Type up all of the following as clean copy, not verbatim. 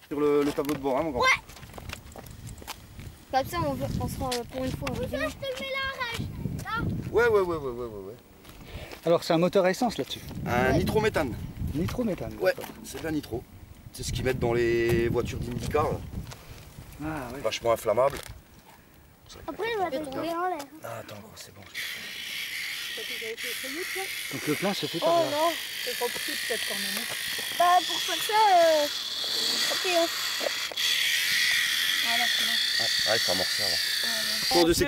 Sur le tableau de bord, hein, mon grand. Ouais. Comme ça, on sera pour une fois. Je te le mets là, Ouais. Alors c'est un moteur à essence là-dessus. Un nitrométhane. Nitrométhane. Ouais, c'est de la nitro. C'est ce qu'ils mettent dans les voitures d'IndyCar. Ah ouais. Vachement inflammable. Après, il va tomber en l'air. Ah, attends, gros, c'est bon. Donc le plein se fait Oh par là. non. C'est trop petit peut-être quand même. Bah, pour faire ça, ok. Voilà, c'est bon. Ouais, il faut amorcer avant.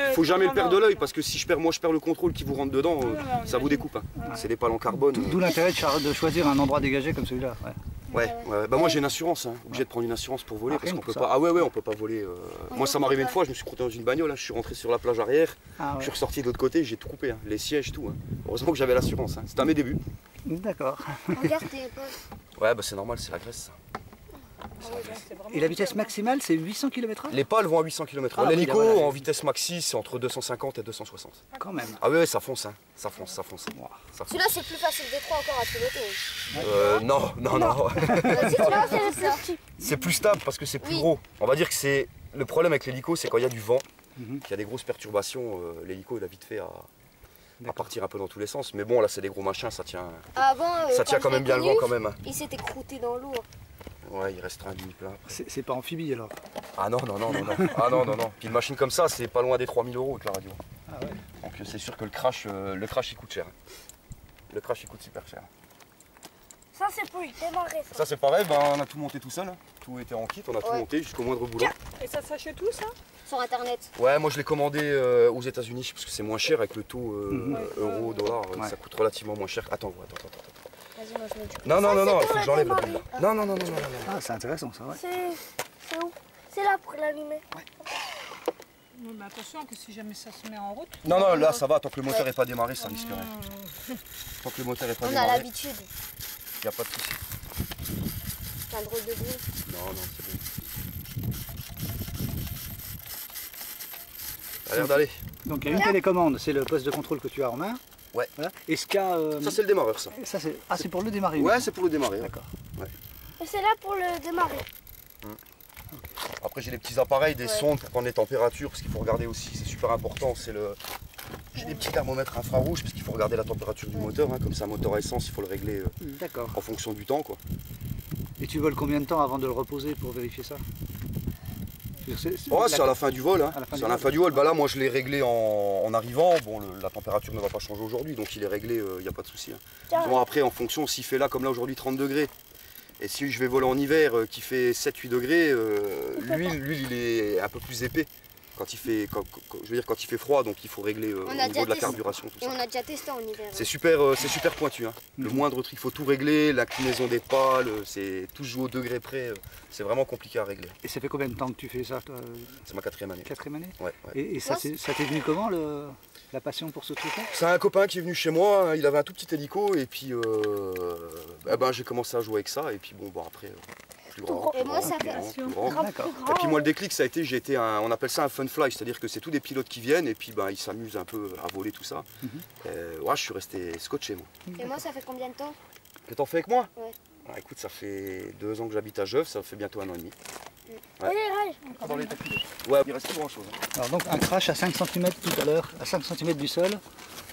Il faut jamais le perdre de l'œil parce que si je perds le contrôle qui vous rentre dedans, ça vous découpe. Hein. C'est des pales en carbone. D'où l'intérêt de choisir un endroit dégagé comme celui-là. Ouais. Ouais. Bah moi j'ai une assurance, hein. Obligé de prendre une assurance pour voler parce rien qu'on que peut ça. pas. Ah ouais, on peut pas voler. Moi ça m'est arrivé une fois, je me suis croûté dans une bagnole, hein. Je suis rentré sur la plage arrière, Ah je ouais. suis ressorti de l'autre côté, j'ai tout coupé, hein. Les sièges, tout. Hein. Heureusement que j'avais l'assurance, hein. C'était à mes débuts. D'accord. Regarde tes poches. Ouais, bah c'est normal, c'est la graisse. Ça. Et la vitesse maximale c'est 800 km/h Les pales vont à 800 km/h. Ah oui, L'hélico là, voilà. en vitesse maxi c'est entre 250 et 260. quand même. Ah ouais, ça fonce, hein. Ça fonce. Ça fonce. Celui-là, c'est plus facile des trois encore à piloter. Non. Vas-y, celui-là, c'est ça. C'est plus stable parce que c'est plus Oui. gros. On va dire que c'est le problème avec l'hélico, c'est quand il y a du vent, Mhm. qu'il y a des grosses perturbations, l'hélico il a vite fait à D'accord. partir un peu dans tous les sens. Mais bon, là c'est des gros machins, ça tient Avant, quand même bien le vent quand même. Hein. Il s'était croûté dans l'eau. Ouais, il restera un demi-plat. C'est pas amphibie alors. Ah non. Ah non. Puis une machine comme ça, c'est pas loin des 3000 € avec la radio. Ah ouais. Donc c'est sûr que le crash il coûte cher. Le crash il coûte super cher. Ça, c'est pour démarrer. Ça c'est pareil, on a tout monté tout seul. Hein. Tout était en kit, on a tout monté jusqu'au moindre boulot. Et ça s'achète où ça? Sur internet. Ouais, moi je l'ai commandé aux États-Unis parce que c'est moins cher avec le taux euro, dollar, Ouais. ça coûte relativement moins cher. Attends. Vas-y, moi, je mets du coup. Non, il faut que j'enlève la bulle. Non. Ah c'est intéressant ça ouais. C'est où? C'est là pour l'allumer. Oui, mais attention que si jamais ça se met en route. Non, là ça va, tant que le moteur n'est pas démarré, ça risque rien. Tant que le moteur n'est pas On a démarré, l'habitude. il n'y a pas de souci. C'est un drôle de bruit. Non, c'est bon. Ça a l'air d'aller. Donc il y a une télécommande, c'est le poste de contrôle que tu as en main. Ouais. Voilà. Et ce qu'a. Ça c'est le démarreur ça. ça c'est. Ah c'est pour le démarrer. Ouais, uniquement. c'est pour le démarrer. Ouais. D'accord. Et c'est là pour le démarrer. Après j'ai des petits appareils, des sondes pour prendre les températures, parce qu'il faut regarder aussi, c'est super important, c'est le... J'ai des petits thermomètres infrarouges, parce qu'il faut regarder la température du moteur, hein. Comme c'est un moteur à essence, il faut le régler D'accord. en fonction du temps, quoi. Et tu voles combien de temps avant de le reposer pour vérifier ça? C'est à la fin du vol, hein. C'est à la fin du vol. Bah là, moi je l'ai réglé en arrivant. Bon, la température ne va pas changer aujourd'hui, donc il est réglé, il n'y a pas de souci. Hein. Bon, après, en fonction, s'il fait là, comme là aujourd'hui, 30 degrés, et si je vais voler en hiver qui fait 7-8 degrés, l'huile, il est un peu plus épais. Quand il fait, quand il fait froid, donc il faut régler au niveau de la carburation, tout Et ça. on a déjà testé en hiver. C'est super pointu. Hein. Le moindre truc, il faut tout régler, l'inclinaison des pales, c'est tout se joue au degré près. C'est vraiment compliqué à régler. Et ça fait combien de temps que tu fais ça toi? C'est ma 4e année. 4e année? Ouais. Et ça t'est venu comment la passion pour ce truc-là? C'est un copain qui est venu chez moi, hein, il avait un tout petit hélico et puis j'ai commencé à jouer avec ça et puis après plus grand. Et moi, ça fait plus grand. D'accord. Et puis moi le déclic ça a été, on appelle ça un fun fly, c'est-à-dire que c'est tous des pilotes qui viennent et puis ils s'amusent un peu à voler tout ça. Je suis resté scotché moi. Et moi, ça fait combien de temps? Que t'en fais avec moi? Ouais. Ah, écoute, ça fait 2 ans que j'habite à Jeuve, ça fait bientôt 1 an et demi. Ouais, il reste pas grand chose. Alors donc un crash à 5 cm tout à l'heure, à 5 cm du sol.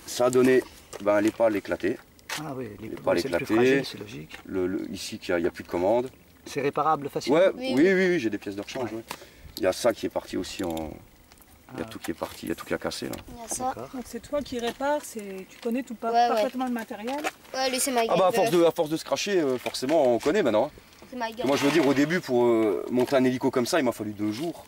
Ça a donné les pales éclatées. Ah oui, les pales c'est le plus éclatées. fragile, c'est logique. Ici, il n'y a plus de commande. C'est réparable facilement? Ouais, Oui, oui, j'ai des pièces de rechange. Ouais. Il y a ça qui est parti aussi en. Il y a tout qui est parti, il y a tout qui a cassé là. Il y a ça. D'accord. Donc c'est toi qui répares, tu connais tout Ouais, ouais. parfaitement le matériel. Ouais, lui, c'est ma Ah gueule. à force de se cracher, forcément on connaît maintenant. C'est ma gueule. Moi je veux dire au début pour monter un hélico comme ça, il m'a fallu 2 jours.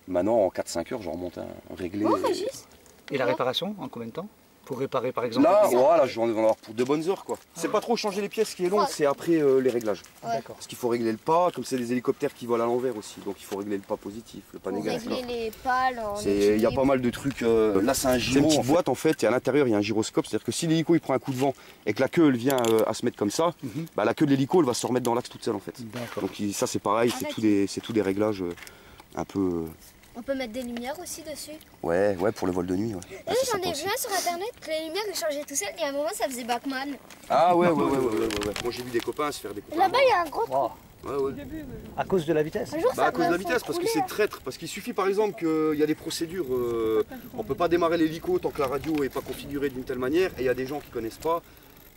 Maintenant en 4-5 heures, j'en remonte un réglé. Bon, Régis. Et la réparation, en combien de temps? Pour réparer par exemple? Là, voilà, je vais en avoir pour 2 bonnes heures quoi. C'est pas trop changer les pièces qui est long, c'est après les réglages. D'accord. Parce qu'il faut régler le pas, comme c'est des hélicoptères qui volent à l'envers aussi, donc il faut régler le pas positif, le pas Pour négatif. régler les pales en Il y a équilibre. pas mal de trucs. Là, c'est un gyro. C'est une petite boîte en fait, et à l'intérieur, il y a un gyroscope. C'est-à-dire que si l'hélico il prend un coup de vent et que la queue elle vient à se mettre comme ça, la queue de l'hélico elle va se remettre dans l'axe toute seule en fait. D'accord. Donc ça, c'est pareil, c'est tout des réglages un peu. On peut mettre des lumières aussi dessus. Ouais, pour le vol de nuit. Ouais. Et Ah, c'est j'en ai sympa vu aussi. un sur internet que les lumières elles changeaient tout seul. Et à un moment, ça faisait Batman. Ah ouais. Moi, j'ai vu des copains se faire des copains. Là-bas, il y a un gros trou. Wow. Ouais. À cause de la vitesse? À cause de la vitesse, parce que c'est traître. Parce qu'il suffit par exemple qu'il y a des procédures, on ne peut pas démarrer l'hélico tant que la radio n'est pas configurée d'une telle manière, et il y a des gens qui ne connaissent pas.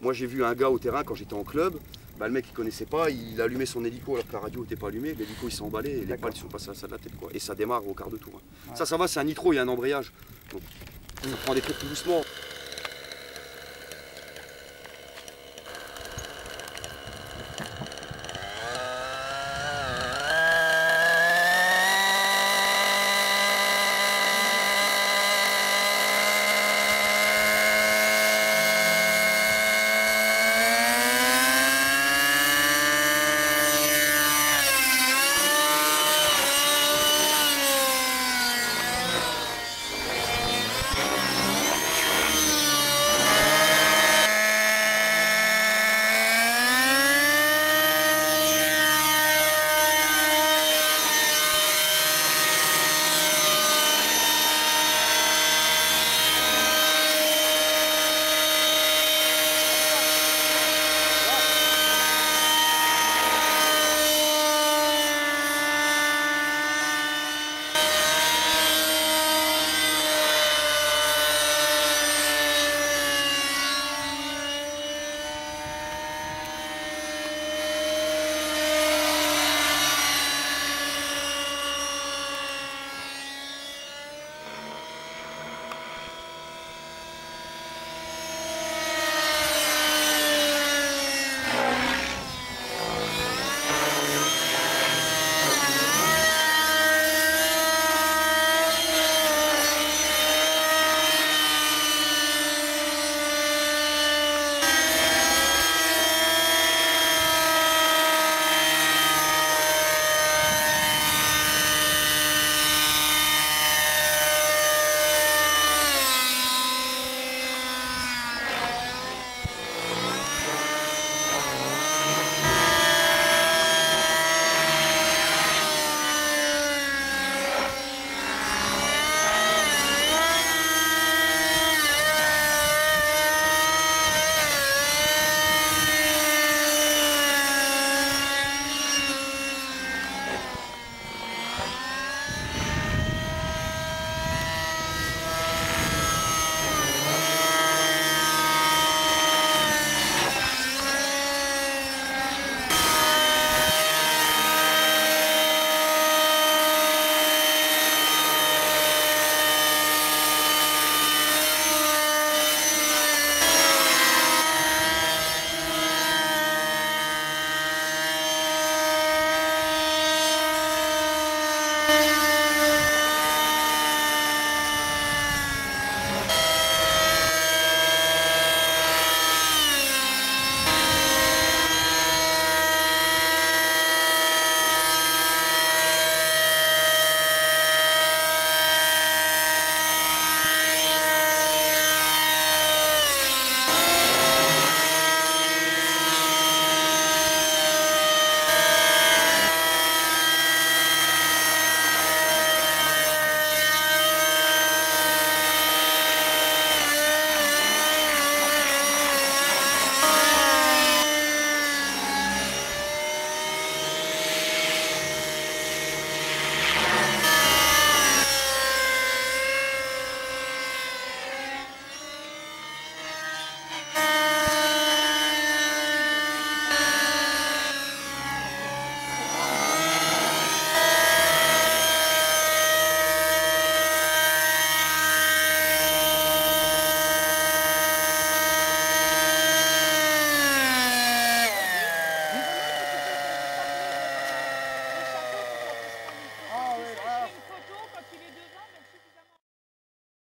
Moi j'ai vu un gars au terrain quand j'étais en club, le mec il connaissait pas, il allumait son hélico alors que la radio n'était pas allumée, l'hélico il s'est emballé et les pales sont passées à ça de la tête, quoi. Et ça démarre au quart de tour. Ça va, c'est un nitro, il y a un embrayage. Donc ça prend des trucs tout doucement.